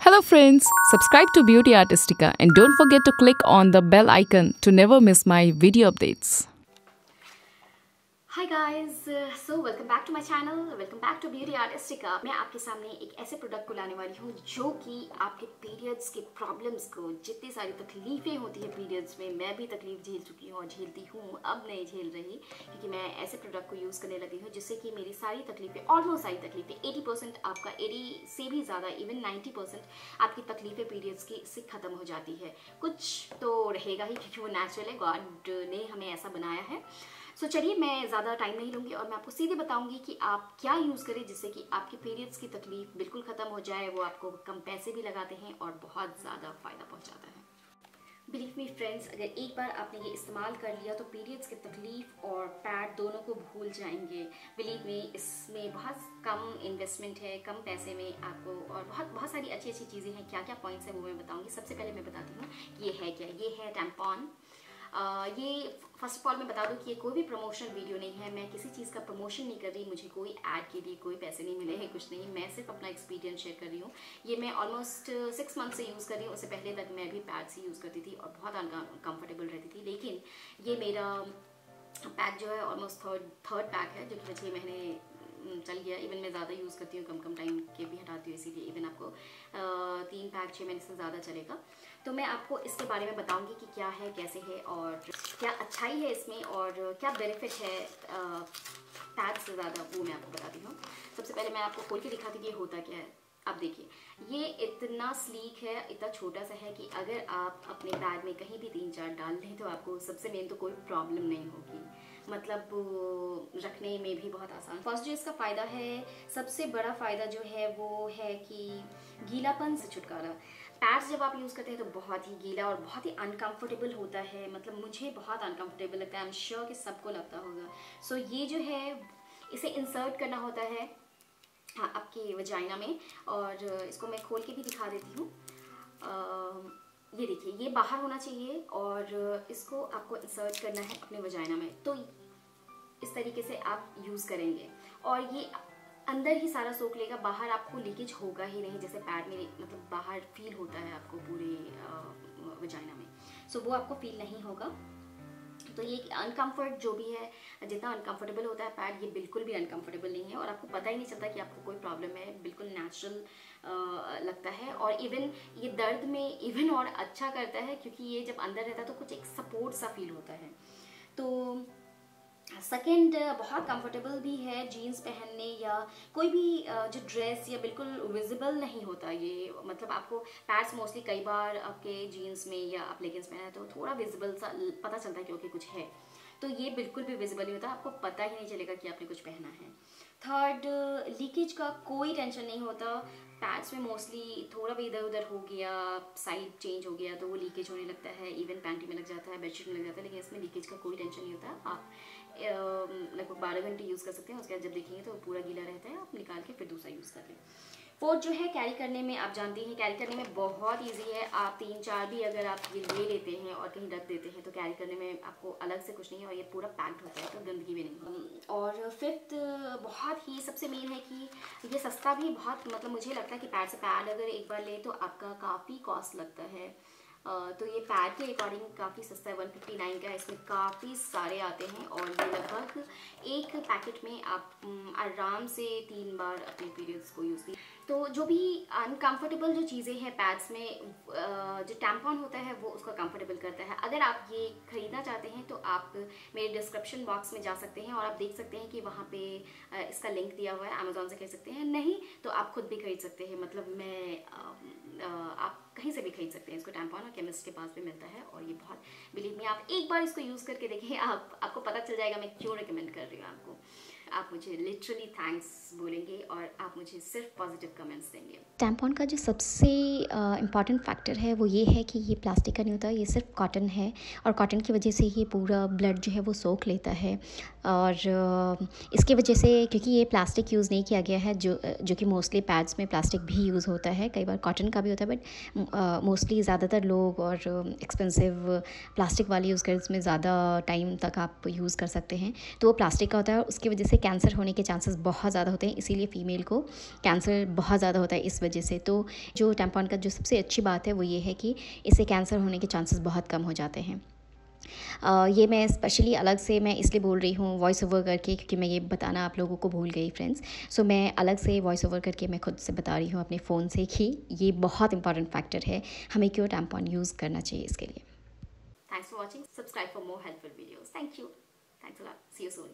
Hello friends, subscribe to Beauty Artistica and don't forget to click on the bell icon to never miss my video updates. Hi guys, so welcome back to my channel, welcome back to beauty artistica. मैं आपके सामने एक ऐसे product को लाने वाली हूँ जो कि आपके पीरियड्स के प्रॉब्लम्स को, जितनी सारी तकलीफ़ें होती है पीरियड्स में, मैं भी तकलीफ झेल चुकी हूँ और झेलती हूँ, अब नहीं झेल रही क्योंकि मैं ऐसे प्रोडक्ट को यूज़ करने लगी हूँ जिससे कि मेरी सारी तकलीफ़ें, ऑलमोस्ट सारी तकलीफ़ें, 80% आपका, 80 से भी ज़्यादा, इवन 90% आपकी तकलीफ़ें पीरियड्स की इससे ख़त्म हो जाती है। कुछ तो रहेगा ही क्योंकि वो नेचुरल है, गॉड ने हमें ऐसा बनाया है। सो चलिए, मैं ज़्यादा टाइम नहीं लूँगी और मैं आपको सीधे बताऊँगी कि आप क्या यूज़ करें जिससे कि आपके पीरियड्स की तकलीफ बिल्कुल ख़त्म हो जाए। वो आपको कम पैसे भी लगाते हैं और बहुत ज़्यादा फ़ायदा पहुँचाता है। बिलीव मी फ्रेंड्स, अगर एक बार आपने ये इस्तेमाल कर लिया तो पीरियड्स की तकलीफ और पैड दोनों को भूल जाएंगे। बिलीव मी, इसमें बहुत कम इन्वेस्टमेंट है, कम पैसे में आपको, और बहुत सारी अच्छी अच्छी चीज़ें हैं। क्या क्या पॉइंट्स हैं वो मैं बताऊँगी। सबसे पहले मैं बताती हूँ कि ये है क्या। ये है टैम्पॉन। ये फर्स्ट ऑफ ऑल मैं बता दूं कि ये कोई भी प्रमोशन वीडियो नहीं है। मैं किसी चीज़ का प्रमोशन नहीं कर रही, मुझे कोई ऐड के लिए कोई पैसे नहीं मिले हैं, कुछ नहीं। मैं सिर्फ अपना एक्सपीरियंस शेयर कर रही हूँ। ये मैं ऑलमोस्ट 6 मंथ से यूज़ कर रही हूँ। उससे पहले तक मैं भी पैड से यूज़ करती थी और बहुत अनकम्फर्टेबल रहती थी। लेकिन ये मेरा पैक जो है ऑलमोस्ट थर्ड पैक है, जो कि 6 महीने चल गया। इवन मैं ज़्यादा यूज़ करती हूँ, कम टाइम के भी हटाती हूँ, इसीलिए इवन आपको 3 पैक 6 महीने से ज़्यादा चलेगा। तो मैं आपको इसके बारे में बताऊंगी कि क्या है, कैसे है और क्या अच्छाई है इसमें और क्या बेनिफिट है पैड से ज़्यादा, वो मैं आपको बताती हूँ। सबसे पहले मैं आपको खोल के दिखाती हूँ कि ये होता क्या है। आप देखिए, ये इतना स्लीक है, इतना छोटा सा है कि अगर आप अपने बैग में कहीं भी 3-4 डाल दें तो आपको सबसे मेन तो कोई प्रॉब्लम नहीं होगी। मतलब रखने में भी बहुत आसान। फर्स्ट जो इसका फ़ायदा है, सबसे बड़ा फ़ायदा जो है वो है कि गीलापन से छुटकारा। पैड्स जब आप यूज़ करते हैं तो बहुत ही गीला और बहुत ही अनकंफर्टेबल होता है। मतलब मुझे बहुत अनकंफर्टेबल लगता है, आई एम श्योर कि सबको लगता होगा। सो ये जो है, इसे इंसर्ट करना होता है हाँ आपकी वजाइना में, और इसको मैं खोल के भी दिखा देती हूँ। ये देखिए, ये बाहर होना चाहिए और इसको आपको इंसर्ट करना है अपने वजाइना में। तो इस तरीके से आप यूज़ करेंगे और ये अंदर ही सारा सोख लेगा, बाहर आपको लीकेज होगा ही नहीं, जैसे पैड में मतलब बाहर फील होता है आपको पूरे वजाइना में। सो वो आपको फील नहीं होगा। तो ये अनकंफर्ट जो भी है, जितना अनकंफर्टेबल होता है पैड, ये बिल्कुल भी अनकंफर्टेबल नहीं है और आपको पता ही नहीं चलता कि आपको कोई प्रॉब्लम है। बिल्कुल नेचुरल लगता है और इवन ये दर्द में इवन और अच्छा करता है क्योंकि ये जब अंदर रहता है तो कुछ एक सपोर्ट सा फील होता है। तो सेकेंड, बहुत कंफर्टेबल भी है जीन्स पहनने या कोई भी जो ड्रेस, या बिल्कुल विजिबल नहीं होता ये। मतलब आपको पैड्स मोस्टली कई बार आपके जीन्स में या आप लेगिंग्स पहने तो थोड़ा विजिबल सा पता चलता है क्योंकि कुछ है। तो ये बिल्कुल भी विजिबल नहीं होता, आपको पता ही नहीं चलेगा कि आपने कुछ पहना है। थर्ड, लीकेज का कोई टेंशन नहीं होता। पैड्स में मोस्टली थोड़ा भी इधर उधर हो गया, साइड चेंज हो गया तो वो लीकेज होने लगता है, इवन पैंटी में लग जाता है, बेडशीट में लग जाता है। लेकिन इसमें लीकेज का कोई टेंशन नहीं होता। आप लगभग 12 घंटे यूज़ कर सकते हैं। उसके बाद जब देखेंगे तो पूरा गीला रहता है, आप निकाल के फिर दूसरा यूज़ कर लें। फोर्थ जो है, कैरी करने में, आप जानती हैं कैरी करने में बहुत इजी है। आप 3-4 भी अगर आप ये ले लेते हैं और कहीं रख देते हैं तो कैरी करने में आपको अलग से कुछ नहीं है और ये पूरा पैक्ड होता है तो गंदगी भी नहीं। और फिफ्थ बहुत ही सबसे मेन है कि ये सस्ता भी बहुत, मतलब मुझे लगता है कि पैड से पैड अगर एक बार ले तो आपका काफ़ी कॉस्ट लगता है। तो ये पैड के अकॉर्डिंग काफ़ी सस्ता है, 159 का है। इसमें काफ़ी सारे आते हैं और ये लगभग एक पैकेट में आप आराम से 3 बार अपने पीरियड्स को यूज़ की। तो जो भी अनकंफर्टेबल जो चीज़ें हैं पैड्स में, जो टैम्पॉन होता है वो उसको कंफर्टेबल करता है। अगर आप ये खरीदना चाहते हैं तो आप मेरे डिस्क्रिप्शन बॉक्स में जा सकते हैं और आप देख सकते हैं कि वहाँ पे इसका लिंक दिया हुआ है। अमेजोन से खरीद सकते हैं, नहीं तो आप खुद भी खरीद सकते हैं। मतलब आप कहीं से भी खरीद सकते हैं इसको। टैम्पॉन और केमिस्ट के पास भी मिलता है और ये बहुत, बिलीव मी, आप एक बार इसको यूज़ करके देखिए, आपको पता चल जाएगा मैं क्यों रिकमेंड कर रही हूँ आपको। आप मुझे लिटरली थैंक्स बोलेंगे और आप मुझे सिर्फ पॉजिटिव कमेंट्स देंगे। टैम्पॉन का जो सबसे इम्पॉर्टेंट फैक्टर है वो ये है कि ये प्लास्टिक का नहीं होता, ये सिर्फ कॉटन है और कॉटन की वजह से ये पूरा ब्लड जो है वो सोख लेता है। और इसके वजह से, क्योंकि ये प्लास्टिक यूज़ नहीं किया गया है, जो कि मोस्टली पैड्स में प्लास्टिक भी यूज़ होता है, कई बार कॉटन का भी होता है, बट मोस्टली ज़्यादातर लोग और एक्सपेंसिव प्लास्टिक वाली यूज़ कर, इसमें ज़्यादा टाइम तक आप यूज़ कर सकते हैं, तो वो प्लास्टिक का होता है। उसकी वजह से इससे कैंसर होने के चांसेस बहुत ज़्यादा होते हैं, इसीलिए फ़ीमेल को कैंसर बहुत ज़्यादा होता है इस वजह से। तो जो टैम्पॉन का जो सबसे अच्छी बात है वो ये है कि इससे कैंसर होने के चांसेस बहुत कम हो जाते हैं। ये मैं स्पेशली अलग से मैं इसलिए बोल रही हूँ वॉइस ओवर करके, क्योंकि मैं ये बताना आप लोगों को भूल गई फ्रेंड्स। सो मैं अलग से वॉइस ओवर करके मैं खुद से बता रही हूँ अपने फ़ोन से कि ये बहुत इंपॉर्टेंट फैक्टर है, हमें क्यों टैम्पॉन यूज़ करना चाहिए इसके लिए। Thanks for watching. Subscribe for more helpful videos. Thank you. Thanks a lot. See you soon.